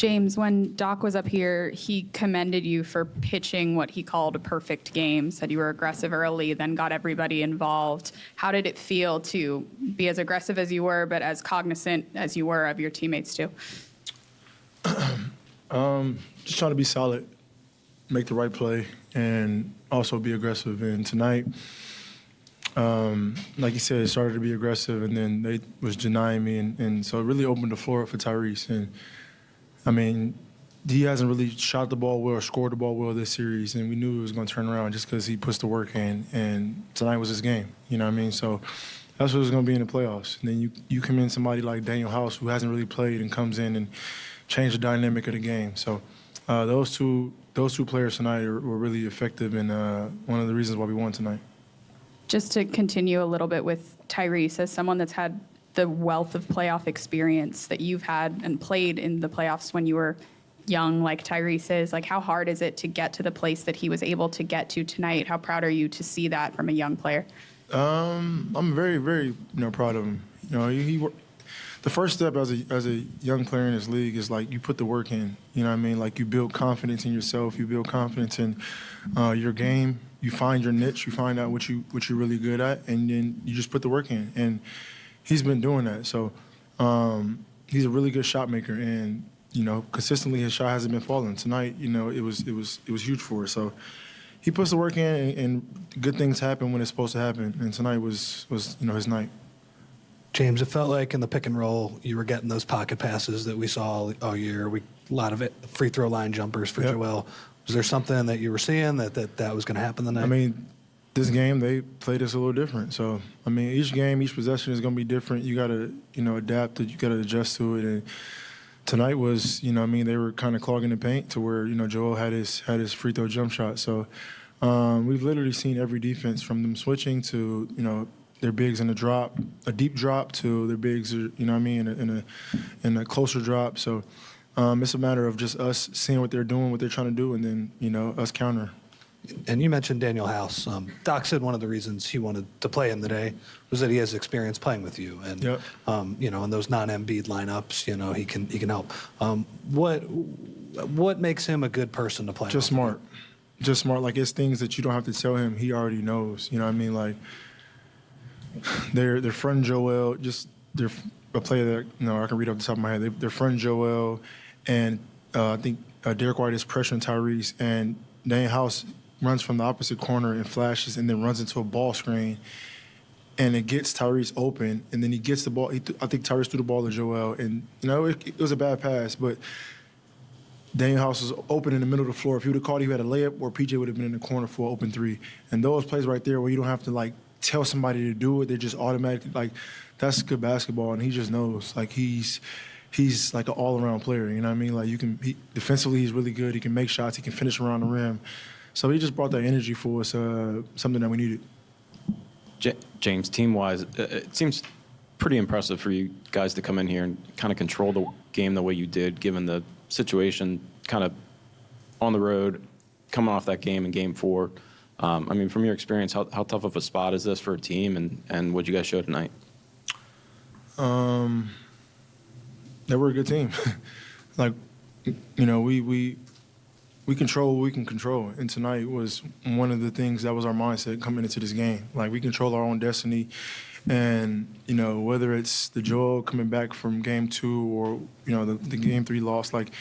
James, when Doc was up here, he commended you for pitching what he called a perfect game, said you were aggressive early, then got everybody involved. How did it feel to be as aggressive as you were, but as cognizant as you were of your teammates too? Just trying to be solid, make the right play, and also be aggressive. And tonight, like you said, it started to be aggressive, and then they was denying me, and so it really opened the floor up for Tyrese. And I mean, he hasn't really shot the ball well or scored the ball well this series, and we knew it was going to turn around just because he puts the work in, and tonight was his game, you know what I mean? So that's what it's going to be in the playoffs. And then you come in somebody like Daniel House, who hasn't really played and comes in and change the dynamic of the game. So those two players tonight were really effective, and one of the reasons why we won tonight. Just to continue a little bit with Tyrese, as someone that's had the wealth of playoff experience that you've had and played in the playoffs when you were young, like Tyrese is, like, how hard is it to get to the place that he was able to get to tonight? How proud are you to see that from a young player? I'm very, very, proud of him. The first step as a young player in this league is, like, you put the work in. You know what I mean? Like, you build confidence in yourself. You build confidence in your game. You find your niche. You find out what you're really good at, and then you just put the work in. And he's been doing that. So he's a really good shot maker, and consistently his shot hasn't been falling. Tonight, it was huge for us. So he puts the work in, and good things happen when it's supposed to happen. And tonight was his night. James, it felt like in the pick and roll you were getting those pocket passes that we saw all year. A lot of it, free throw line jumpers for Joel. Was there something that you were seeing that was going to happen tonight? I mean, this game they played us a little different. So I mean, each game, each possession is going to be different. You got to adapt. You got to adjust to it. And tonight was they were kind of clogging the paint to where Joel had his free throw jump shot. So we've literally seen every defense from them switching to their bigs in a drop, a deep drop, to their bigs, in a closer drop. So it's a matter of just us seeing what they're doing, what they're trying to do, and then us counter. And you mentioned Daniel House. Doc said one of the reasons he wanted to play him today was that he has experience playing with you, and in those non-Embiid lineups, he can help. What makes him a good person to play? Just smart. Like, it's things that you don't have to tell him; he already knows. You know what I mean? Like, their friend Joel, they're a player that I can read off the top of my head. Their friend Joel, and I think Derek White is pressuring Tyrese, and Daniel House runs from the opposite corner and flashes, and then runs into a ball screen, and it gets Tyrese open, and then he gets the ball. I think Tyrese threw the ball to Joel, and it was a bad pass, but Daniel House was open in the middle of the floor. If he would have caught it, he had a layup, or PJ would have been in the corner for an open three. And those plays right there where you don't have to tell somebody to do it, they're just automatically that's good basketball, and he just knows. Like, he's like an all-around player, you know what I mean? Like, defensively he's really good. He can make shots. He can finish around the rim. So he just brought that energy for us, something that we needed. James, team-wise, it seems pretty impressive for you guys to come in here and kind of control the game the way you did, given the situation, kind of on the road, coming off that game in Game 4. I mean, from your experience, how tough of a spot is this for a team, and what you guys show tonight? They were a good team. We control what we can control, and tonight was one of the things that was our mindset coming into this game. Like, we control our own destiny, and whether it's the Joel coming back from Game 2 or the Game 3 loss, like,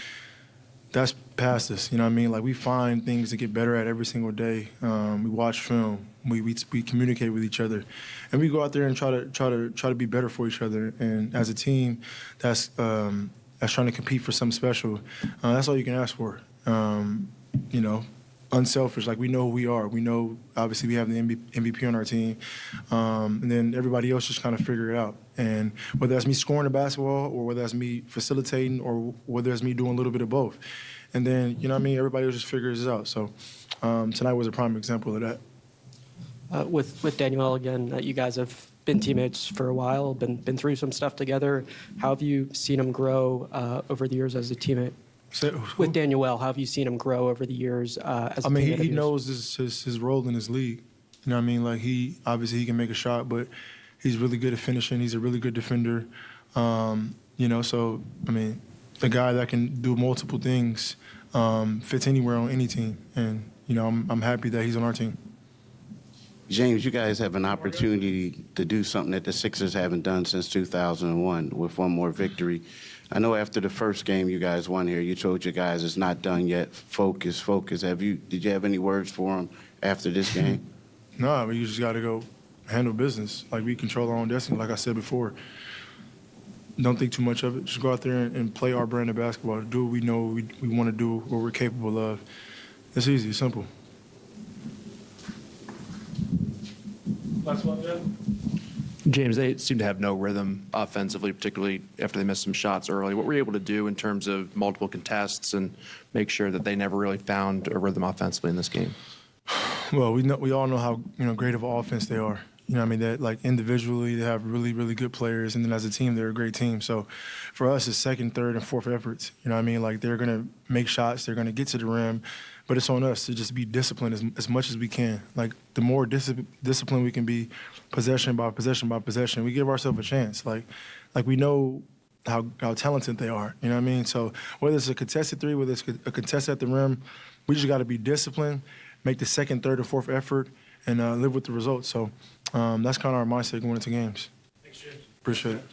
that's past us. You know what I mean? Like, we find things to get better at every single day. We watch film. We communicate with each other, and we go out there and try to be better for each other. And as a team, that's trying to compete for something special. That's all you can ask for. Unselfish. Like, we know who we are. We know, obviously, we have the MVP on our team, and then everybody else just kind of figure it out. And whether that's me scoring the basketball, or whether that's me facilitating, or whether it's me doing a little bit of both, and then everybody else just figures it out. So tonight was a prime example of that. With Daniel again, you guys have been teammates for a while, been through some stuff together. How have you seen him grow over the years as a teammate? With Daniel, how have you seen him grow over the years as a teammate? He knows his role in this league. You know what I mean? Like, he can make a shot, but he's really good at finishing. He's a really good defender. So, a guy that can do multiple things, fits anywhere on any team. And, you know, I'm happy that he's on our team. James, you guys have an opportunity to do something that the Sixers haven't done since 2001 with one more victory. I know after the first game you guys won here, you told your guys it's not done yet. Focus, focus. Did you have any words for them after this game? No, but you just got to go handle business. Like, we control our own destiny, like I said before. Don't think too much of it. Just go out there and play our brand of basketball. Do what we know we want to do, what we're capable of. It's easy, it's simple. Last one, Jim. James, they seem to have no rhythm offensively, particularly after they missed some shots early. What were you able to do in terms of multiple contests and make sure that they never really found a rhythm offensively in this game? Well, we all know how, you know, great of an offense they are. You know what I mean? That, like, individually they have really, really good players, and then as a team they're a great team. So for us, it's second, third, and fourth efforts. You know what I mean? Like, they're going to make shots, they're going to get to the rim, but it's on us to just be disciplined as much as we can. Like, the more disciplined we can be, possession by possession by possession, we give ourselves a chance. Like we know how talented they are. You know what I mean? So whether it's a contested three, whether it's a contest at the rim, we just got to be disciplined, make the second, third, or fourth effort, and live with the results. So that's kind of our mindset going into games. Thanks, James. Appreciate it.